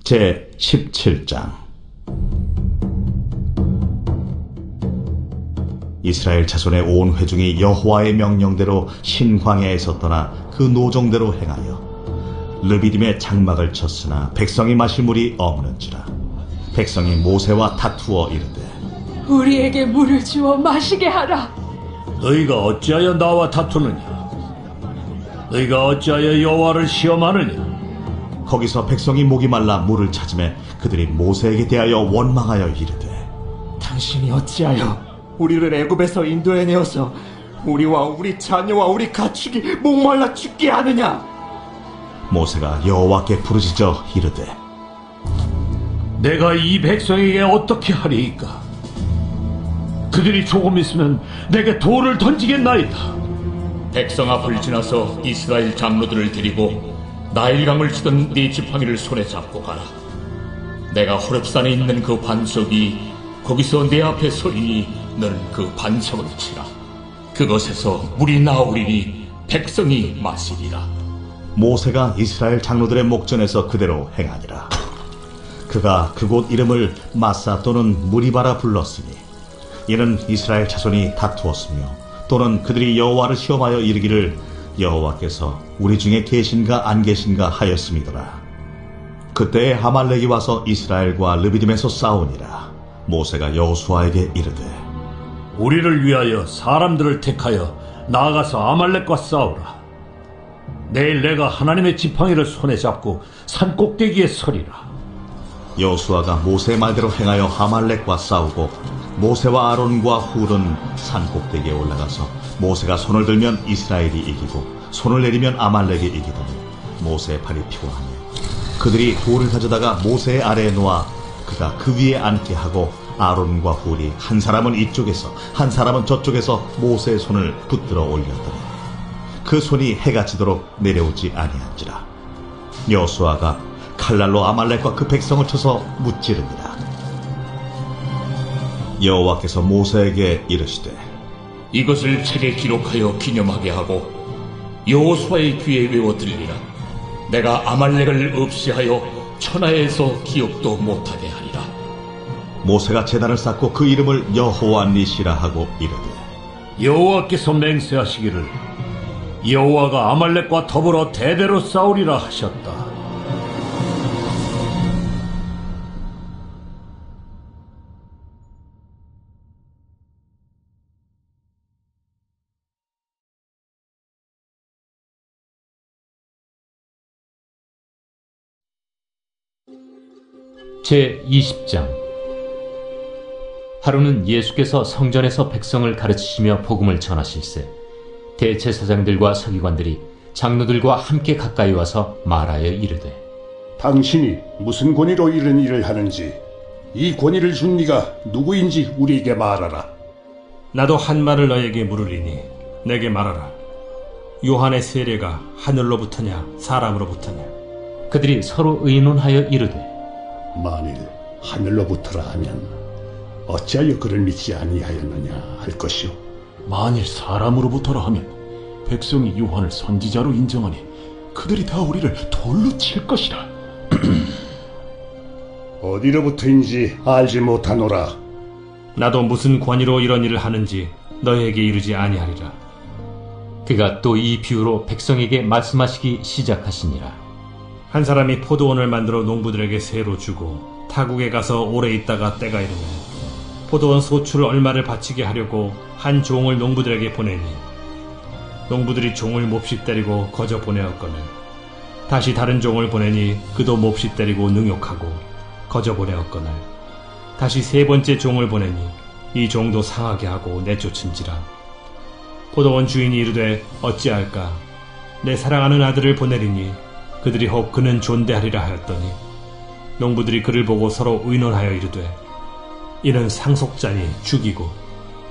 제 17장. 이스라엘 자손의 온 회중이 여호와의 명령대로 신광야에서 떠나 그 노정대로 행하여 르비딤의 장막을 쳤으나 백성이 마실 물이 없는지라. 백성이 모세와 다투어 이르되, 우리에게 물을 주어 마시게 하라. 너희가 어찌하여 나와 다투느냐? 너희가 어찌하여 여호와를 시험하느냐? 거기서 백성이 목이 말라 물을 찾으매 그들이 모세에게 대하여 원망하여 이르되, 당신이 어찌하여 우리를 애굽에서 인도해내어서 우리와 우리 자녀와 우리 가축이 목말라 죽게 하느냐? 모세가 여호와께 부르짖어 이르되, 내가 이 백성에게 어떻게 하리이까? 그들이 조금 있으면 내게 돌을 던지겠나이다. 백성 앞을 지나서 이스라엘 장로들을 데리고 나일강을 치던 네 지팡이를 손에 잡고 가라. 내가 호렙산에 있는 그 반석이 거기서 내 앞에 서리니 너는 그 반석을 치라. 그것에서 물이 나오리니 백성이 마시리라. 모세가 이스라엘 장로들의 목전에서 그대로 행하니라. 그가 그곳 이름을 마사 또는 무리바라 불렀으니 이는 이스라엘 자손이 다투었으며 또는 그들이 여호와를 시험하여 이르기를 여호와께서 우리 중에 계신가 안 계신가 하였음이더라. 그때에 아말렉이 와서 이스라엘과 르비딤에서 싸우니라. 모세가 여호수아에게 이르되, 우리를 위하여 사람들을 택하여 나아가서 아말렉과 싸우라. 내일 내가 하나님의 지팡이를 손에 잡고 산 꼭대기에 서리라. 여호수아가 모세의 말대로 행하여 아말렉과 싸우고 모세와 아론과 훌은 산 꼭대기에 올라가서 모세가 손을 들면 이스라엘이 이기고 손을 내리면 아말렉이 이기더니 모세의 팔이 피곤하며 그들이 돌을 가져다가 모세의 아래에 놓아 그가 그 위에 앉게 하고 아론과 훌이 한 사람은 이쪽에서 한 사람은 저쪽에서 모세의 손을 붙들어 올렸더니 그 손이 해가 지도록 내려오지 아니한지라. 여호수아가 칼날로 아말렉과 그 백성을 쳐서 무찌릅니다. 여호와께서 모세에게 이르시되, 이것을 책에 기록하여 기념하게 하고 여호수아의 귀에 외워 들리라. 내가 아말렉을 없이하여 천하에서 기억도 못하게 하리라. 모세가 제단을 쌓고 그 이름을 여호와 니시라 하고 이르되, 여호와께서 맹세하시기를 여호와가 아말렉과 더불어 대대로 싸우리라 하셨다. 제20장. 하루는 예수께서 성전에서 백성을 가르치시며 복음을 전하실세 대제사장들과 서기관들이 장로들과 함께 가까이 와서 말하여 이르되, 당신이 무슨 권위로 이런 일을 하는지 이 권위를 준 네가 누구인지 우리에게 말하라. 나도 한 말을 너에게 물으리니 내게 말하라. 요한의 세례가 하늘로부터냐 사람으로부터냐? 그들이 서로 의논하여 이르되, 만일 하늘로부터라 하면 어찌하여 그를 믿지 아니하였느냐 할 것이요, 만일 사람으로부터라 하면 백성이 요한을 선지자로 인정하니 그들이 다 우리를 돌로 칠 것이라. 어디로부터인지 알지 못하노라. 나도 무슨 권위로 이런 일을 하는지 너에게 이르지 아니하리라. 그가 또 이 비유로 백성에게 말씀하시기 시작하시니라. 한 사람이 포도원을 만들어 농부들에게 새로 주고 타국에 가서 오래 있다가 때가 이르면 포도원 소출 얼마를 바치게 하려고 한 종을 농부들에게 보내니 농부들이 종을 몹시 때리고 거저 보내었거늘 다시 다른 종을 보내니 그도 몹시 때리고 능욕하고 거저 보내었거늘 다시 세 번째 종을 보내니 이 종도 상하게 하고 내쫓은지라. 포도원 주인이 이르되 어찌할까? 내 사랑하는 아들을 보내리니 그들이 혹 그는 존대하리라 하였더니 농부들이 그를 보고 서로 의논하여 이르되, 이는 상속자니 죽이고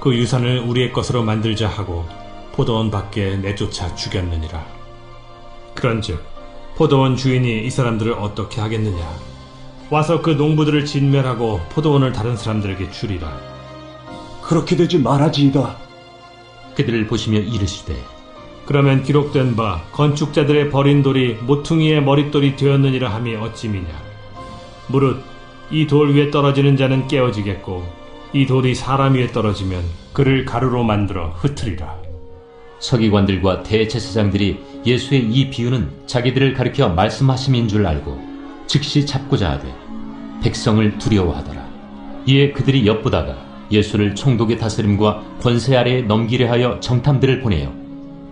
그 유산을 우리의 것으로 만들자 하고 포도원 밖에 내쫓아 죽였느니라. 그런즉 포도원 주인이 이 사람들을 어떻게 하겠느냐? 와서 그 농부들을 진멸하고 포도원을 다른 사람들에게 주리라. 그렇게 되지 말아지이다. 그들을 보시며 이르시되, 그러면 기록된 바 건축자들의 버린 돌이 모퉁이의 머릿돌이 되었느니라 함이 어찌미냐. 무릇 이 돌 위에 떨어지는 자는 깨어지겠고 이 돌이 사람 위에 떨어지면 그를 가루로 만들어 흩으리라. 서기관들과 대제사장들이 예수의 이 비유는 자기들을 가리켜 말씀하심인 줄 알고 즉시 잡고자 하되 백성을 두려워하더라. 이에 그들이 엿보다가 예수를 총독의 다스림과 권세 아래에 넘기려 하여 정탐들을 보내어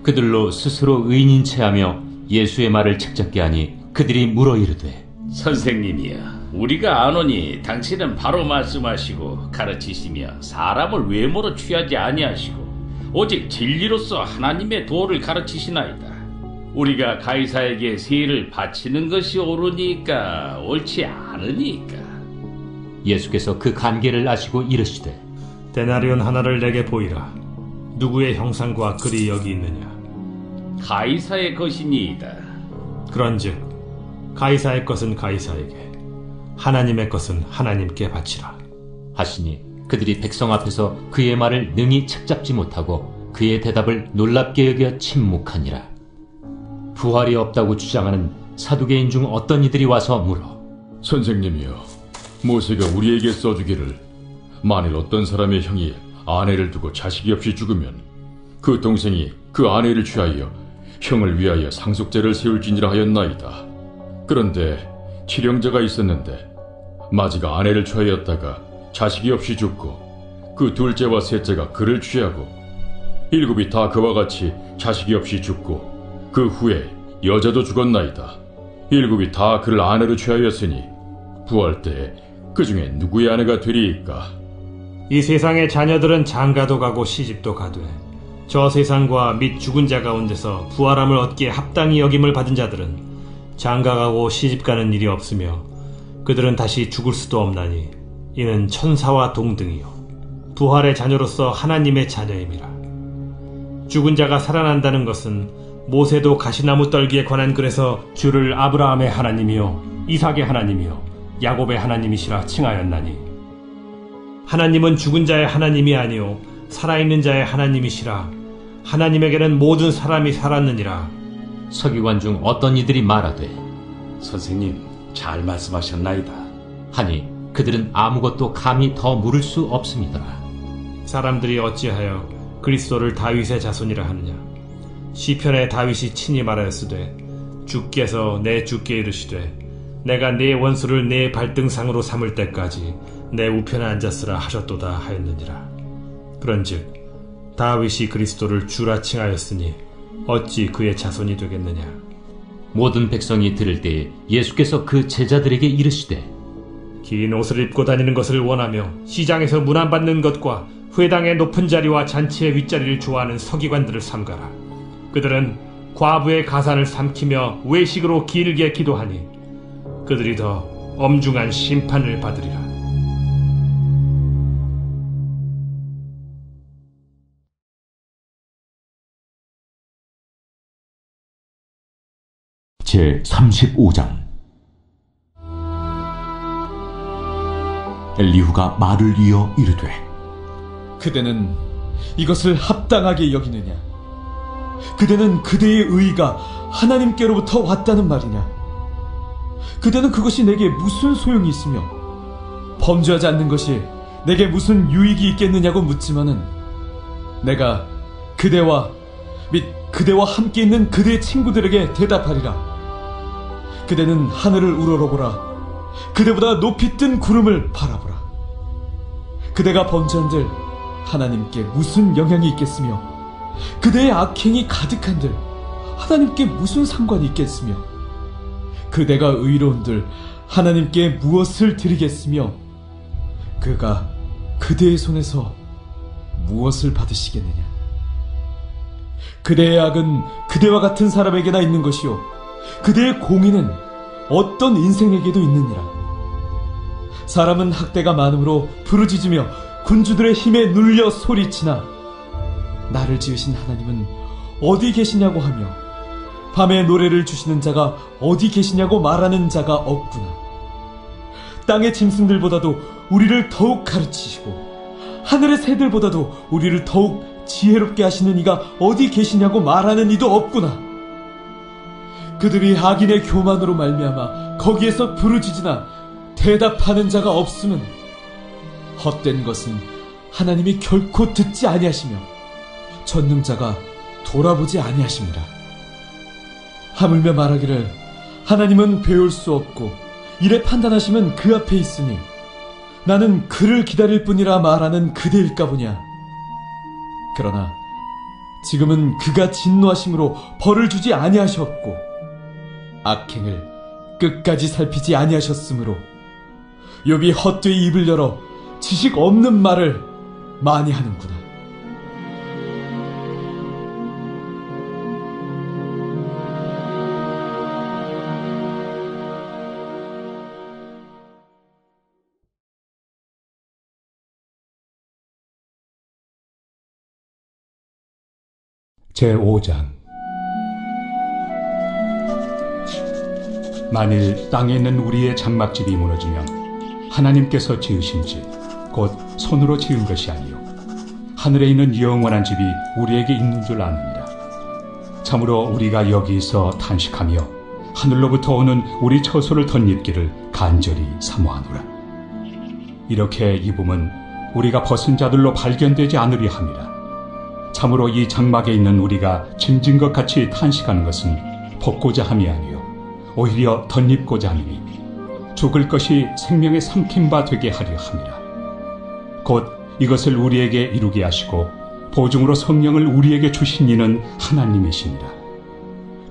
그들로 스스로 의인인 체하며 예수의 말을 책잡게 하니 그들이 물어 이르되 선생님이여, 우리가 아노니 당신은 바로 말씀하시고 가르치시며 사람을 외모로 취하지 아니하시고 오직 진리로서 하나님의 도를 가르치시나이다. 우리가 가이사에게 세를 바치는 것이 옳으니까 옳지 않으니까. 예수께서 그 간계를 아시고 이르시되 데나리온 하나를 내게 보이라. 누구의 형상과 글이 여기 있느냐? 가이사의 것이니이다. 그런즉 가이사의 것은 가이사에게, 하나님의 것은 하나님께 바치라 하시니 그들이 백성 앞에서 그의 말을 능히 책잡지 못하고 그의 대답을 놀랍게 여겨 침묵하니라. 부활이 없다고 주장하는 사두개인 중 어떤 이들이 와서 물어 선생님이여, 모세가 우리에게 써주기를 만일 어떤 사람의 형이 아내를 두고 자식이 없이 죽으면 그 동생이 그 아내를 취하여 형을 위하여 상속제를 세울지니라 하였나이다. 그런데 칠형제가 있었는데 마지가 아내를 취하였다가 자식이 없이 죽고 그 둘째와 셋째가 그를 취하고 일곱이 다 그와 같이 자식이 없이 죽고 그 후에 여자도 죽었나이다. 일곱이 다 그를 아내로 취하였으니 부활 때에 그 중에 누구의 아내가 되리이까? 이 세상의 자녀들은 장가도 가고 시집도 가되 저 세상과 및 죽은 자 가운데서 부활함을 얻기에 합당히 여김을 받은 자들은 장가가고 시집가는 일이 없으며 그들은 다시 죽을 수도 없나니 이는 천사와 동등이요 부활의 자녀로서 하나님의 자녀임이라. 죽은 자가 살아난다는 것은 모세도 가시나무 떨기에 관한 글에서 주를 아브라함의 하나님이요 이삭의 하나님이요 야곱의 하나님이시라 칭하였나니 하나님은 죽은 자의 하나님이 아니요 살아있는 자의 하나님이시라. 하나님에게는 모든 사람이 살았느니라. 서기관 중 어떤 이들이 말하되 선생님, 잘 말씀하셨나이다. 하니 그들은 아무것도 감히 더 물을 수 없음이더라. 사람들이 어찌하여 그리스도를 다윗의 자손이라 하느냐? 시편에 다윗이 친히 말하였으되 주께서 내 주께 이르시되 내가 네 원수를 네 발등상으로 삼을 때까지 내 우편에 앉았으라 하셨도다 하였느니라. 그런즉 다윗이 그리스도를 주라 칭하였으니 어찌 그의 자손이 되겠느냐? 모든 백성이 들을 때에 예수께서 그 제자들에게 이르시되 긴 옷을 입고 다니는 것을 원하며 시장에서 문안받는 것과 회당의 높은 자리와 잔치의 윗자리를 좋아하는 서기관들을 삼가라. 그들은 과부의 가산을 삼키며 외식으로 길게 기도하니 그들이 더 엄중한 심판을 받으리라. 제35장 엘리후가 말을 이어 이르되 그대는 이것을 합당하게 여기느냐? 그대는 그대의 의의가 하나님께로부터 왔다는 말이냐? 그대는 그것이 내게 무슨 소용이 있으며 범죄하지 않는 것이 내게 무슨 유익이 있겠느냐고 묻지만은 내가 그대와 및 그대와 함께 있는 그대의 친구들에게 대답하리라. 그대는 하늘을 우러러보라. 그대보다 높이 뜬 구름을 바라보라. 그대가 범죄한들 하나님께 무슨 영향이 있겠으며 그대의 악행이 가득한들 하나님께 무슨 상관이 있겠으며 그대가 의로운들 하나님께 무엇을 드리겠으며 그가 그대의 손에서 무엇을 받으시겠느냐? 그대의 악은 그대와 같은 사람에게나 있는 것이요 그대의 공의는 어떤 인생에게도 있느니라. 사람은 학대가 많으므로 부르짖으며 군주들의 힘에 눌려 소리치나 나를 지으신 하나님은 어디 계시냐고 하며 밤에 노래를 주시는 자가 어디 계시냐고 말하는 자가 없구나. 땅의 짐승들보다도 우리를 더욱 가르치시고 하늘의 새들보다도 우리를 더욱 지혜롭게 하시는 이가 어디 계시냐고 말하는 이도 없구나. 그들이 악인의 교만으로 말미암아 거기에서 부르짖으나 대답하는 자가 없음은 헛된 것은 하나님이 결코 듣지 아니하시며 전능자가 돌아보지 아니하십니다. 하물며 말하기를 하나님은 배울 수 없고 이래 판단하시면 그 앞에 있으니 나는 그를 기다릴 뿐이라 말하는 그대일까 보냐. 그러나 지금은 그가 진노하심으로 벌을 주지 아니하셨고 악행을 끝까지 살피지 아니하셨으므로 욥이 헛되이 입을 열어 지식 없는 말을 많이 하는구나. 제5장. 만일 땅에 있는 우리의 장막집이 무너지면 하나님께서 지으신 집, 곧 손으로 지은 것이 아니요 하늘에 있는 영원한 집이 우리에게 있는 줄 아느니라. 참으로 우리가 여기서 탄식하며 하늘로부터 오는 우리 처소를 덧입기를 간절히 사모하노라. 이렇게 입음은 우리가 벗은 자들로 발견되지 않으려 함이라. 참으로 이 장막에 있는 우리가 짐진 것 같이 탄식하는 것은 벗고자 함이 아니요 오히려 덧입고자 함이니 죽을 것이 생명의 삼킨 바 되게 하려 함이라. 곧 이것을 우리에게 이루게 하시고 보증으로 성령을 우리에게 주신 이는 하나님이시니라.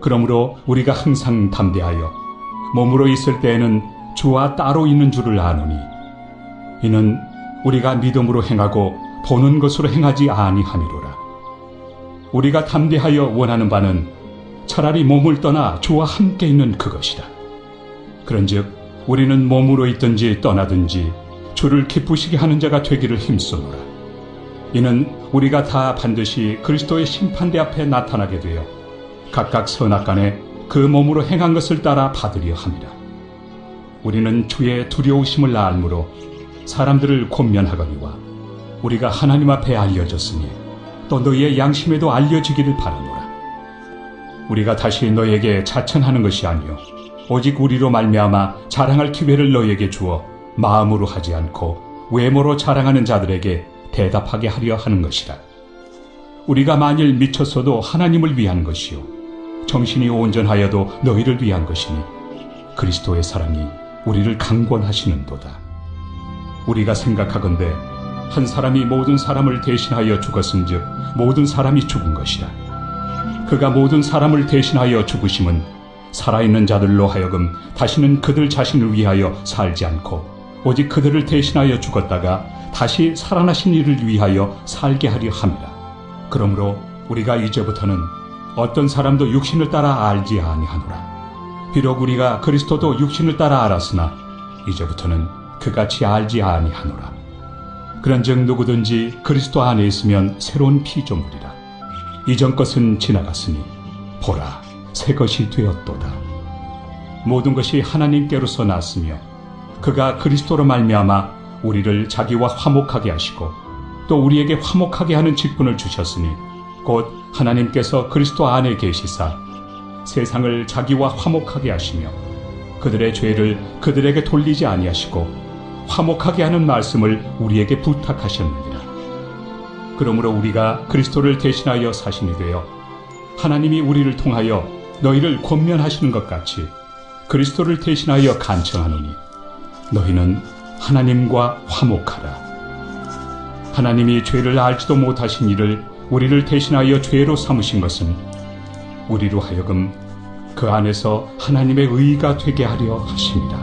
그러므로 우리가 항상 담대하여 몸으로 있을 때에는 주와 따로 있는 줄을 아노니 이는 우리가 믿음으로 행하고 보는 것으로 행하지 아니함이로라. 우리가 담대하여 원하는 바는 차라리 몸을 떠나 주와 함께 있는 그것이라. 그런즉 우리는 몸으로 있든지 떠나든지 주를 기쁘시게 하는 자가 되기를 힘쓰노라. 이는 우리가 다 반드시 그리스도의 심판대 앞에 나타나게 되어 각각 선악간에 그 몸으로 행한 것을 따라 받으려 함이라. 우리는 주의 두려우심을 알므로 사람들을 권면하거니와 우리가 하나님 앞에 알려졌으니 또 너희의 양심에도 알려지기를 바라노라. 우리가 다시 너희에게 자천하는 것이 아니요 오직 우리로 말미암아 자랑할 기회를 너희에게 주어 마음으로 하지 않고 외모로 자랑하는 자들에게 대답하게 하려 하는 것이라. 우리가 만일 미쳤어도 하나님을 위한 것이요 정신이 온전하여도 너희를 위한 것이니 그리스도의 사랑이 우리를 강권하시는도다. 우리가 생각하건대 한 사람이 모든 사람을 대신하여 죽었은즉 모든 사람이 죽은 것이라. 그가 모든 사람을 대신하여 죽으심은 살아있는 자들로 하여금 다시는 그들 자신을 위하여 살지 않고 오직 그들을 대신하여 죽었다가 다시 살아나신 이를 위하여 살게 하려 함이라. 그러므로 우리가 이제부터는 어떤 사람도 육신을 따라 알지 아니하노라. 비록 우리가 그리스도도 육신을 따라 알았으나 이제부터는 그같이 알지 아니하노라. 그런즉 누구든지 그리스도 안에 있으면 새로운 피조물이라. 이전 것은 지나갔으니 보라 새 것이 되었도다. 모든 것이 하나님께로서 났으며 그가 그리스도로 말미암아 우리를 자기와 화목하게 하시고 또 우리에게 화목하게 하는 직분을 주셨으니 곧 하나님께서 그리스도 안에 계시사 세상을 자기와 화목하게 하시며 그들의 죄를 그들에게 돌리지 아니하시고 화목하게 하는 말씀을 우리에게 부탁하셨느니라. 그러므로 우리가 그리스도를 대신하여 사신이 되어 하나님이 우리를 통하여 너희를 권면하시는 것 같이 그리스도를 대신하여 간청하노니 너희는 하나님과 화목하라. 하나님이 죄를 알지도 못하신 이를 우리를 대신하여 죄로 삼으신 것은 우리로 하여금 그 안에서 하나님의 의가 되게 하려 하심이라.